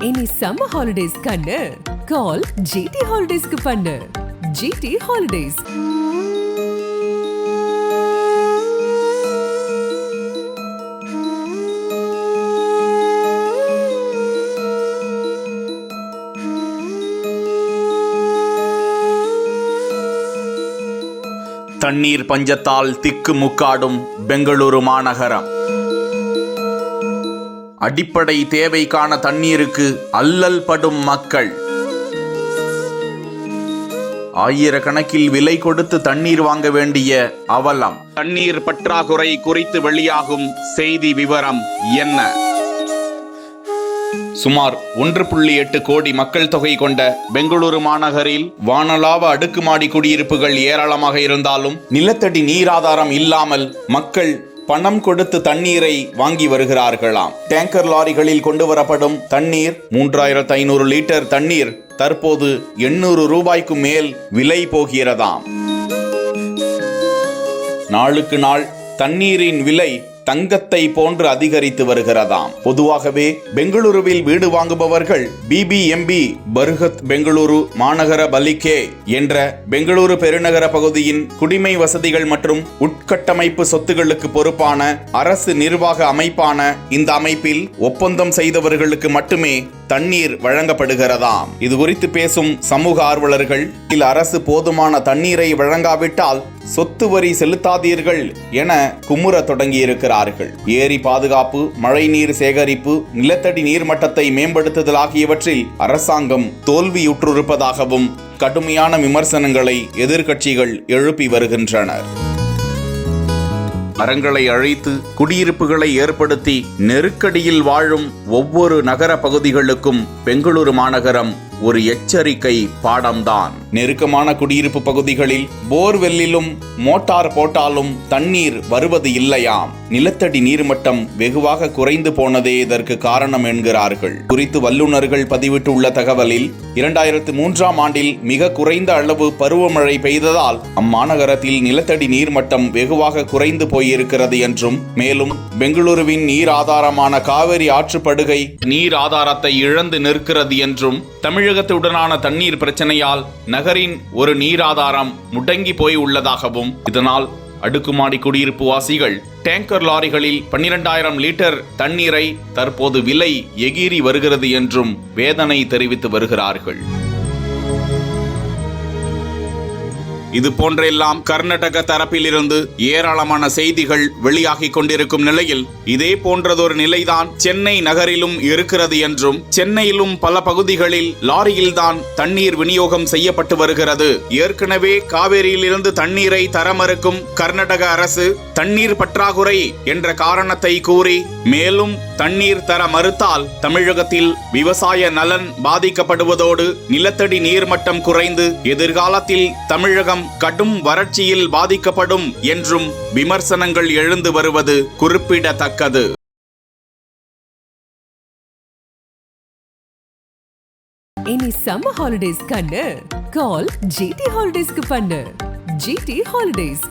இனி summer holidays கண்ணு கால் GT ஹாலிடேஸ்க்கு பண்ணு. GT holidays. தண்ணீர் பஞ்சத்தால் திக்கு முக்காடும் பெங்களூரு மாநகரம். அடிப்படை தேவைக்கான தண்ணீருக்கு அல்லல் படும் மக்கள். ஆயிரக்கணக்கில் விலை கொடுத்து தண்ணீர் வாங்க வேண்டிய அவலம். தண்ணீர் பற்றாக்குறை குறித்து வெளியாகும் செய்தி விவரம் என்ன? சுமார் 1.8 கோடி மக்கள் தொகை கொண்ட பெங்களூரு மாநகரில் வானளாவ அடுக்குமாடி குடியிருப்புகள் ஏராளமாக இருந்தாலும் நிலத்தடி நீராதாரம் இல்லாமல் மக்கள் பணம் கொடுத்து தண்ணீரை வாங்கி வருகிறார்களாம். டேங்கர் லாரிகளில் கொண்டு வரப்படும் தண்ணீர் 3500 லிட்டர் தண்ணீர் தற்போது 800 ரூபாய்க்கு மேல் விலை போகிறதாம். நாளுக்கு நாள் தண்ணீரின் விலை தங்கத்தை போன்று அதிகரித்து வருகிறதாம். பொதுவாகவே பெங்களூருவில் வீடு வாங்குபவர்கள் BBMB பர்ஹத் பெங்களூரு மாநகர பலிகே என்ற பெங்களூரு பெருநகர பகுதியின் குடிமை வசதிகள் மற்றும் உட்கட்டமைப்பு சொத்துகளுக்கு பொறுப்பான அரசு நிர்வாக அமைப்பான இந்த அமைப்பில் ஒப்பந்தம் செய்தவர்களுக்கு மட்டுமே தண்ணீர் வழங்கப்படுகிறதாம். இது குறித்து பேசும் சமூக ஆர்வலர்கள், அரசு போதுமான தண்ணீரை வழங்காவிட்டால் சொத்து வரி செலுத்தாதீர்கள் என குமுற தொடங்கியிருக்கிறார்கள். ஏரி பாதுகாப்பு, மழைநீர் சேகரிப்பு, நிலத்தடி நீர்மட்டத்தை மேம்படுத்துதல் ஆகியவற்றில் அரசாங்கம் தோல்வியுற்றிருப்பதாகவும் கடுமையான விமர்சனங்களை எதிர்க்கட்சிகள் எழுப்பி வருகின்றனர். மரங்களை அழித்து குடியிருப்புகளை ஏற்படுத்தி நெருக்கடியில் வாழும் ஒவ்வொரு நகர பகுதிகளுக்கும் பெங்களூரு மாநகரம் ஒரு எச்சரிக்கை பாடம்தான். நெருக்கமான குடியிருப்பு பகுதிகளில் போர்வெல்லிலும் மோட்டார் போட்டாலும் தண்ணீர் வருவது இல்லையாம். நிலத்தடி நீர்மட்டம் வெகுவாக குறைந்து போனதே இதற்கு காரணம் என்கிறார்கள். குறித்து வல்லுநர்கள் பதிவிட்டுள்ள தகவலில் 2003ஆம் ஆண்டில் மிக குறைந்த அளவு பருவமழை பெய்ததால் அம்மாநகரத்தில் நிலத்தடி நீர்மட்டம் வெகுவாக குறைந்து போயிருக்கிறது என்றும், மேலும் பெங்களூருவின் நீர் ஆதாரமான காவிரி ஆற்றுப்படுகை நீர் ஆதாரத்தை இழந்து நிற்கிறது என்றும், தமிழகத்துடனான தண்ணீர் பிரச்சனையால் நகரின் ஒரு நீராதாரம் முடங்கி போய் உள்ளதாகவும், இதனால் அடுக்குமாடி குடியிருப்பு வாசிகள் டேங்கர் லாரிகளில் 12,000 லிட்டர் தண்ணீரை தற்போது விலை எகிரி வருகிறது என்றும் வேதனை தெரிவித்து வருகிறார்கள். இது போன்றெல்லாம் கர்நாடக தரப்பிலிருந்து ஏராளமான செய்திகள் வெளியாகி கொண்டிருக்கும் நிலையில் இதே போன்றதொரு நிலைதான் சென்னை நகரிலும் இருக்கிறது என்றும், சென்னையிலும் பல பகுதிகளில் லாரியில்தான் தண்ணீர் விநியோகம் செய்யப்பட்டு வருகிறது. ஏற்கனவே காவேரியிலிருந்து தண்ணீரை தர மறுக்கும் கர்நாடக அரசு தண்ணீர் பற்றாக்குறை என்ற காரணத்தை கூறி மேலும் தண்ணீர் தர மறுத்தால் தமிழகத்தில் விவசாய நலன் பாதிக்கப்படுவதோடு நிலத்தடி நீர்மட்டம் குறைந்து எதிர்காலத்தில் தமிழகம் கடும் வறட்சியில் பாதிக்கப்படும் என்றும் விமர்சனங்கள் எழுந்து வருவது குறிப்பிடத்தக்கது. இனி சம்மர் ஹாலிடேஸ் கண்ணு கால் ஜிடி ஹாலிடேஸ்க்கு பண்ணு. GT holidays.